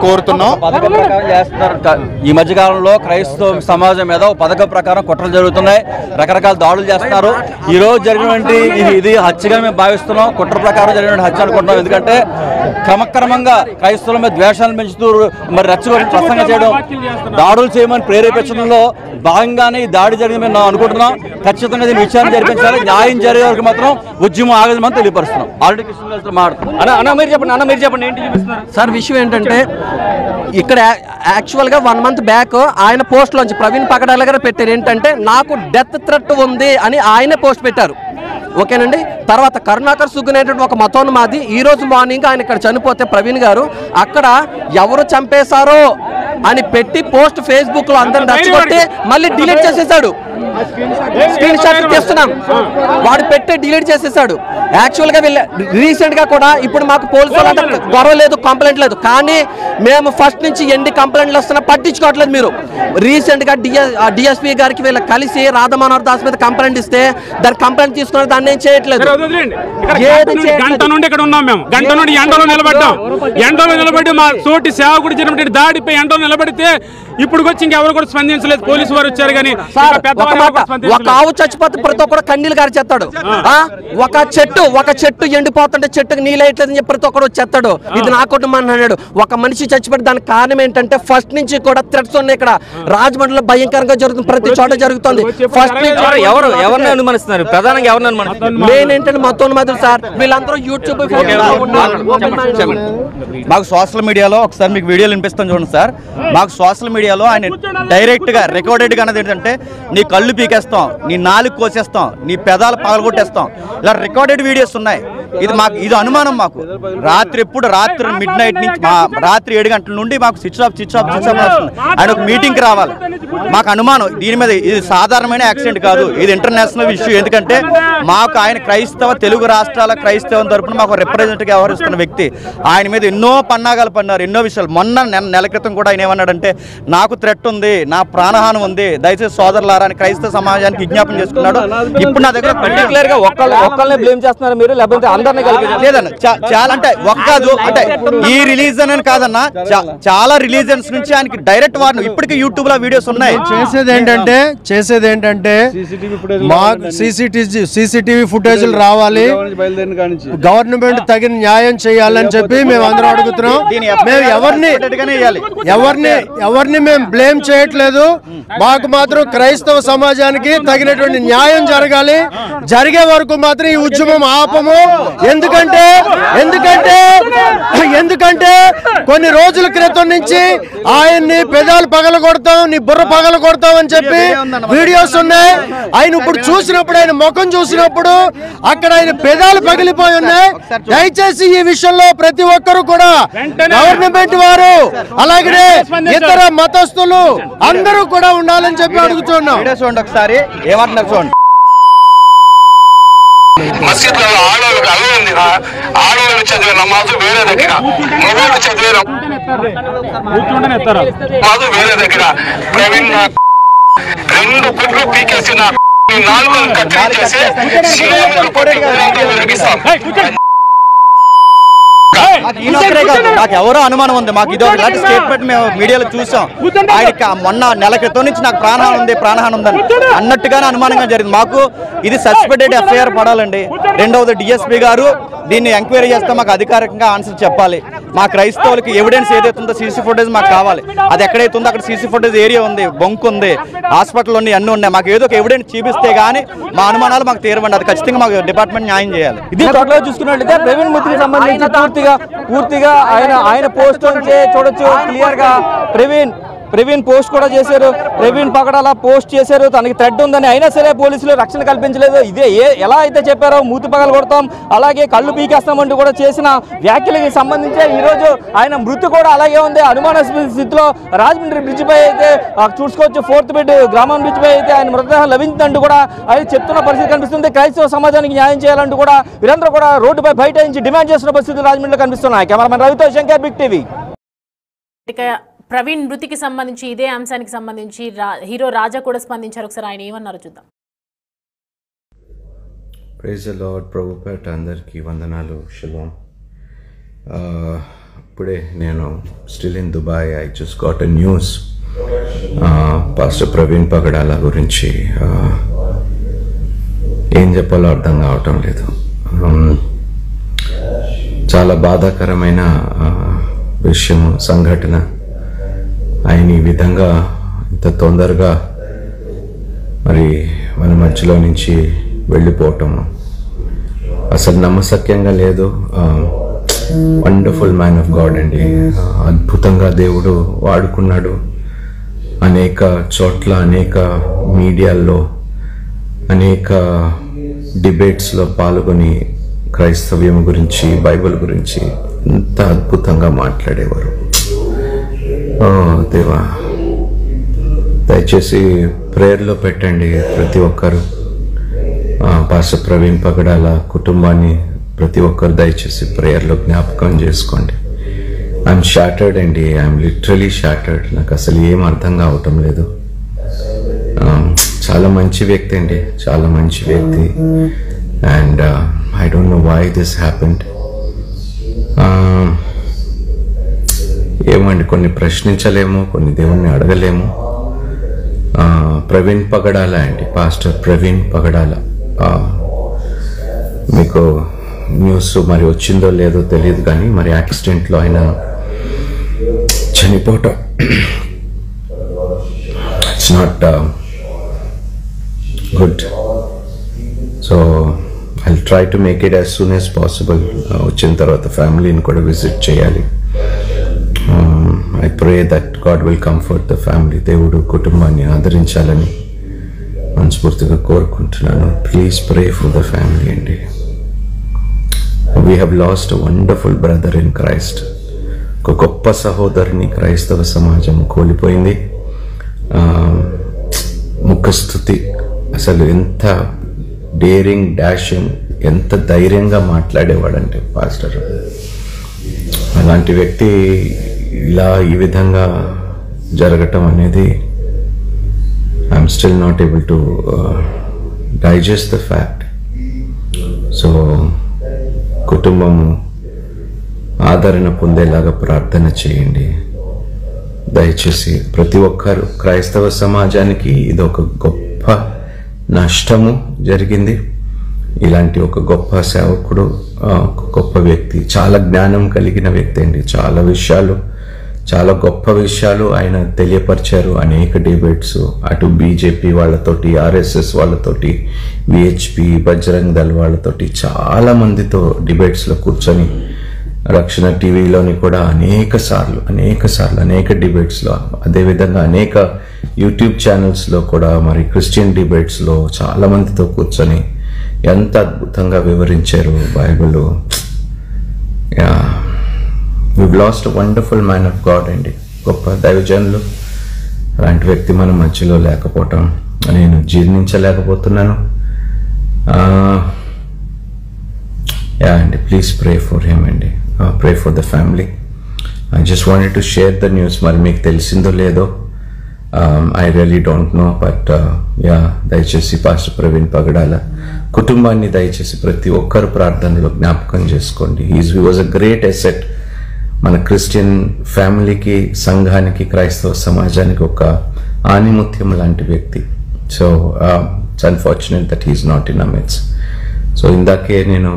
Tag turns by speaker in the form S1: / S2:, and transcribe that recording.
S1: కోరుతున్నాం. ఈ మధ్య కాలంలో క్రైస్తవ సమాజం మీద పథకం ప్రకారం కుట్రలు జరుగుతున్నాయి, రకరకాల దాడులు చేస్తున్నారు. ఈ రోజు జరిగినటువంటి ఇది హత్యగా మేము భావిస్తున్నాం, కుట్ర ప్రకారం జరిగిన హత్య అనుకుంటున్నాం. ఎందుకంటే క్రమక్రమంగా క్రైస్తవుల మీద ద్వేషాలను పెంచుతూ మరి రెచ్చగొట్టి ప్రసంగం చేయడం, దాడులు చేయమని ప్రేరేపించడంలో భాగంగానే ఈ దాడి జరిగింది మేము అనుకుంటున్నాం. ఖచ్చితంగా దీన్ని విచారణ జరిపించాలి, న్యాయం జరిగే వరకు మాత్రం ఉద్యమం ఆగదని తెలియపరుస్తున్నాం. ఆల్రెడీ కృష్ణ మాట్లాడుతున్నాం. మీరు చెప్పండి ఏంటి చూపిస్తున్నారు
S2: సార్? విషయం ఏంటంటే ఇక్కడ యాక్చువల్గా 1 month బ్యాక్ ఆయన పోస్ట్లోంచి ప్రవీణ్ పగడాల గారు పెట్టారు ఏంటంటే నాకు డెత్ థ్రెట్ ఉంది అని ఆయనే పోస్ట్ పెట్టారు. ఓకేనండి. తర్వాత కరుణాకర్ సుగ్గునేటువంటి ఒక మతోన్మాది ఈ రోజు మార్నింగ్ ఆయన ఇక్కడ చనిపోతే ప్రవీణ్ గారు అక్కడ ఎవరు చంపేశారో అని పెట్టి పోస్ట్ ఫేస్బుక్ లో అందరిని రెచ్చగొట్టి మళ్ళీ డిలీట్ చేసేసాడు. స్క్రీన్ షాట్ తీస్తున్నాం, వాడు పెట్టి డిలీట్ చేసేసాడు. యాక్చువల్గా వీళ్ళు రీసెంట్ గా కూడా ఇప్పుడు మాకు పోలీసులు గొడవ లేదు, కంప్లైంట్ లేదు, కానీ మేము ఫస్ట్ నుంచి ఎన్ని కంప్లైంట్లు వస్తున్నా పట్టించుకోవట్లేదు. మీరు రీసెంట్ గా డిఎస్పీ గారికి వీళ్ళు కలిసి రాధమనోహర్ దాస్ మీద కంప్లైంట్ ఇస్తే దాని కంప్లైంట్ తీసుకున్న దాన్ని ఏం చేయట్లేదు.
S3: గంట నుండి ఇక్కడ ఉన్నాం మేము, గంట నుండి ఎండలో నిలబడ్డాం. ఎండలో నిలబడి మా తోటి సేవకుడు జరిగినటువంటి దాడిపై ఎండలో నిలబడితే ఇప్పుడు వచ్చి ఇంకెవరు కూడా స్పందించలేదు. పోలీసు వారు వచ్చారు కానీ
S2: ఒక ఆవు చచ్చిపోతే ప్రతి ఒక్కరు కన్నీళ్ళు గారిచేస్తాడు. ఒక చెట్టు ఎండిపోతుంటే చెట్టుకు నీళ్ళేయట్లేదని చెప్పి ప్రతి ఒక్కరు వచ్చేస్తాడు. ఇది నా కుటుంబం అన్నాడు. ఒక మనిషి చచ్చిపోతే దానికి కారణం ఏంటంటే ఫస్ట్ నుంచి కూడా థ్రెట్స్ ఉన్నాయి. ఇక్కడ రాజమండ్రిలో భయంకరంగా జరుగుతుంది, ప్రతి చోట జరుగుతుంది. ఫస్ట్ నుంచి
S1: ఎవరిని అనుమానిస్తున్నారు? ప్రధానంగా ఎవరిని అనుమానిస్తున్నారు?
S2: మెయిన్ ఏంటంటే మతోన్మాదులు సార్. వీళ్ళందరూ యూట్యూబ్
S1: మాకు సోషల్ మీడియాలో ఒకసారి మీకు వీడియోలు వినిపిస్తాం చూడండి సార్. మాకు సోషల్ మీడియాలో ఆయన డైరెక్ట్ గా రికార్డెడ్ గా అన్నది ఏంటంటే నీ కళ్ళు పీకేస్తాం, నీ నాలుగు కోసేస్తాం, నీ పెదాలు పగలగొట్టేస్తాం, ఇలా రికార్డెడ్ వీడియోస్ ఉన్నాయి. ఇది అనుమానం మాకు. రాత్రి మిడ్ నైట్ నుంచి రాత్రి 7 గంటల నుండి మాకు స్విచ్ ఆఫ్ ఆయన ఒక మీటింగ్ కి రావాలి. మాకు అనుమానం దీని మీద. ఇది సాధారణమైన యాక్సిడెంట్ కాదు, ఇది ఇంటర్నేషనల్ ఇష్యూ. ఎందుకంటే మాకు ఆయన తెలుగు రాష్ట్రాల క్రైస్తవం తరపున మాకు రిప్రజెంటేటివ్ గా వ్యవహరిస్తున్న వ్యక్తి. ఆయన మీద ఎన్నో పన్నాగాలు పన్నారు, ఎన్నో విషయాలు. మొన్న నెల క్రితం కూడా ఆయన ఏమన్నాడంటే నాకు థ్రెట్ ఉంది, నా ప్రాణహానం ఉంది, దయచేసి సోదరులారా అని క్రైస్తవ సమాజానికి విజ్ఞాపన చేసుకున్నాడు. ఇప్పుడు నా దగ్గర పర్టికులర్ గా ఒక్కళ్ళని బ్లేమ్ చేస్తున్నారు మీరు, లేకపోతే అందరినీ కలిపి? లేదన్న, చాలా అంటే ఒక్కదు అంటే ఈ రిలీజన్ అని కాదన్నా, చాలా రిలీజన్స్ నుంచి ఆయనకి డైరెక్ట్ వార్నింగ్. ఇప్పటికీ యూట్యూబ్ లో వీడియోస్ ఉన్నాయి.
S4: చేసేది ఏంటంటే మాకు సీసీటీవీ ఫుటేజ్లు రావాలి, గవర్నమెంట్ తగిన న్యాయం చేయాలని చెప్పి మేము అందరం అడుగుతున్నాం. మేము ఎవరిని మేము బ్లేమ్ చేయట్లేదు. మాకు మాత్రం క్రైస్తవ సమాజానికి తగినటువంటి న్యాయం జరగాలి. జరిగే వరకు మాత్రం ఈ ఉద్యమం ఆపము. ఎందుకంటే కొన్ని రోజుల క్రితం నుంచి ఆయన్ని పెదాలు పగల కొడతాం, నీ బుర్ర పగల కొడతాం అని చెప్పి వీడియోస్ ఉన్నాయి. ఆయన ఇప్పుడు చూసినప్పుడు, ఆయన ముఖం చూసినప్పుడు అక్కడ ఆయన పెదాలు పగిలిపోయి ఉన్నాయి. దయచేసి ఈ విషయంలో ప్రతి ఒక్కరు కూడా గవర్నమెంట్ వారు అలాగే ఇతర మతస్థులు అందరూ కూడా ఉండాలని చెప్పి అడుగుతున్నాం.
S1: ఒకసారి ఏమంటున్నారు చూడండి.
S5: మసీదులలో ఆడవాళ్ళకి అల్లం ఉందిరా, ఆడవాళ్ళు చదివే నమాజు వేరే దగ్గర, మగవాళ్ళు చదివే నమాజు వేరే దగ్గర. ప్రవీణ్ 2 గుడ్లు పీకేసి 4 కట్టడి చేసి
S1: నాకు ఎవరో అనుమానం ఉంది. మాకు ఇది ఇలాంటి స్టేట్మెంట్ మేము మీడియాలో చూసాం. ఆయనకి మొన్న నెల క్రితం నుంచి నాకు ప్రాణహానం ఉందని అన్నట్టుగానే అనుమానంగా జరిగింది. మాకు ఇది సస్పెండెడ్ ఎఫ్ఐఆర్ పడాలండి. రెండవది డిఎస్పీ గారు దీన్ని ఎంక్వైరీ చేస్తే మాకు అధికారికంగా ఆన్సర్ చెప్పాలి. మా క్రైస్తవులకి ఎవిడెన్స్ ఏదైతే ఉందో సీసీ ఫుటేజ్ మాకు కావాలి. అది ఎక్కడైతే ఉందో అక్కడ సీసీ ఫుటేజ్ ఏరియా ఉంది, బొంకు ఉంది, హాస్పిటల్ ఉంది, అన్నీ ఉన్నాయి. మాకు ఏదో ఒక ఎవిడెన్స్ చూపిస్తే గానీ మా అనుమానాలు మాకు తీరవండి. అది ఖచ్చితంగా మాకు డిపార్ట్మెంట్ న్యాయం చేయాలి.
S2: ఇది టోటల్గా చూసుకున్నట్లయితే ప్రవీణ్ మూర్తికి సంబంధించి పూర్తిగా ఆయన పోస్ట్ నుంచే చూడొచ్చు క్లియర్ గా. ప్రవీణ్ పోస్ట్ కూడా చేశారు, ప్రవీణ్ పగడాల పోస్ట్ చేశారు, తనకి థ్రెడ్ ఉందని. అయినా సరే పోలీసులు రక్షణ కల్పించలేదు. ఇదే ఎలా అయితే చెప్పారో మూతి పగలు కొడతాం, అలాగే కళ్ళు పీకేస్తామంటూ కూడా చేసిన వ్యాఖ్యలకి సంబంధించి ఈరోజు ఆయన మృతి కూడా అలాగే ఉంది. అనుమానాస్పద స్థితిలో రాజమండ్రి బ్రిడ్జ్ పై అయితే చూసుకోవచ్చు, 4th బెడ్ గ్రామం బ్రిడ్జ్ పై అయితే ఆయన మృతదేహం లభించిందంటూ కూడా ఆయన చెప్తున్న పరిస్థితి కనిపిస్తుంది. క్రైస్తవ సమాజానికి న్యాయం చేయాలంటూ కూడా వీరందరూ కూడా రోడ్డుపై బైఠాయించి డిమాండ్ చేస్తున్న పరిస్థితులు రాజమండ్రిలో కనిపిస్తున్నాయి. కెమెరామెన్ రవితో శంకర్, బిగ్ టీవీ.
S6: ప్రవీణ్ మృతికి సంబంధించి ఇదే అంశానికి సంబంధించి హీరో రాజా కూడా స్పందించారు. ఒకసారి ఆయన ఏమన్నారో చూద్దాం.
S7: Praise the lord. ప్రభుపేట అందరికీ వందనాలు. షలోమ్. ఇప్పుడే నేను still in Dubai. I just got a news pastor Praveen Pagadala గురించి. ఏం చెప్పాలో అర్థం కావటం లేదు. చాలా బాధాకరమైన విషయం, సంఘటన. ఆయన ఈ విధంగా ఇంత తొందరగా మరి మన మధ్యలో నుంచి వెళ్ళిపోవటం అసలు నమ్మశక్యంగా లేదు. వండర్ఫుల్ మ్యాన్ ఆఫ్ గాడ్ అండి. అద్భుతంగా దేవుడు వాడుకున్నాడు. అనేక చోట్ల, అనేక మీడియాల్లో, అనేక డిబేట్స్లో పాల్గొని క్రైస్తవ్యం గురించి, బైబిల్ గురించి ఎంత అద్భుతంగా మాట్లాడేవారు. దేవా, దయచేసి ప్రేయర్లో పెట్టండి ప్రతి ఒక్కరు. పాస్టర్ ప్రవీణ్ పగడాల కుటుంబాన్ని ప్రతి ఒక్కరు దయచేసి ప్రేయర్లో జ్ఞాపకం చేసుకోండి. ఐఎమ్ షాటర్డ్ అండి. I'm literally shattered. నాకు అసలు ఏం అర్థం కావటం లేదు. చాలా మంచి వ్యక్తి అండి, చాలా మంచి వ్యక్తి. And I don't know why this happened. ఏమండి, కొన్ని ప్రశ్నించలేము, కొన్ని దేవుణ్ణి అడగలేము. ప్రవీణ్ పగడాల అండి, పాస్టర్ ప్రవీణ్ పగడాల. మీకు న్యూస్ మరి వచ్చిందో లేదో తెలియదు, కానీ మరి యాక్సిడెంట్లో ఆయన చనిపోవటం it's not good. So I try to make it as soon as possible. వచ్చిన తర్వాత ఫ్యామిలీని కూడా విజిట్ చేయాలి. I pray that God will comfort the family. దేవుడు కుటుంబాన్ని ఆదరించాలని మనస్ఫూర్తిగా కోరుకుంటున్నాను. Please pray for the family అండి. We have lost a wonderful brother in Christ. ఒక గొప్ప సహోదరుని క్రైస్తవ సమాజం కోల్పోయింది. ముఖస్థుతి, అసలు ఎంత డేరింగ్, డాషింగ్, ఎంత ధైర్యంగా మాట్లాడేవాడంటే పాస్టర్. అలాంటి వ్యక్తి ఇలా ఈ విధంగా జరగటం అనేది I'm still not able to digest the fact. So కుటుంబము ఆదరణ పొందేలాగా ప్రార్థన చేయండి దయచేసి. ప్రతి ఒక్కరు, క్రైస్తవ సమాజానికి ఇది ఒక గొప్ప నష్టము జరిగింది. ఇలాంటి ఒక గొప్ప సేవకుడు, ఒక గొప్ప వ్యక్తి, చాలా జ్ఞానం కలిగిన వ్యక్తి అండి. చాలా విషయాలు, చాలా గొప్ప విషయాలు ఆయన తెలియపరిచారు. అనేక డిబేట్స్, అటు బీజేపీ వాళ్ళతోటి, ఆర్ఎస్ఎస్ వాళ్ళతోటి, విహెచ్పి, బజరంగ్ దళ్ వాళ్ళతోటి చాలా మందితో డిబేట్స్లో కూర్చొని, రక్షణ టీవీలోని కూడా అనేక సార్లు అనేక డిబేట్స్లో, అదేవిధంగా అనేక యూట్యూబ్ ఛానల్స్లో కూడా మరి క్రిస్టియన్ డిబేట్స్లో చాలా మందితో కూర్చొని ఎంత అద్భుతంగా వివరించారు Bible. we've lost a wonderful man of God అండి, గొప్ప దైవజనులు. అలాంటి వ్యక్తి మన మధ్యలో లేకపోవటం నేను జీర్ణించలేకపోతున్నాను. అండి, ప్లీజ్ ప్రే ఫర్ హిమ్ అండి, pray for the family. I just wanted to share the news. మరి మీకు తెలిసిందో లేదో, I really don't know, but దయచేసి పాస్టర్ ప్రవీణ్ పగడాల కుటుంబాన్ని దయచేసి ప్రతి ఒక్కరు ప్రార్థనలో జ్ఞాపకం చేసుకోండి. He was a great asset మన క్రిస్టియన్ ఫ్యామిలీకి, సంఘానికి, క్రైస్తవ సమాజానికి ఒక ఆణిముత్యం లాంటి వ్యక్తి. So it's unfortunate that he's not in a midst. So ఇందాకే నేను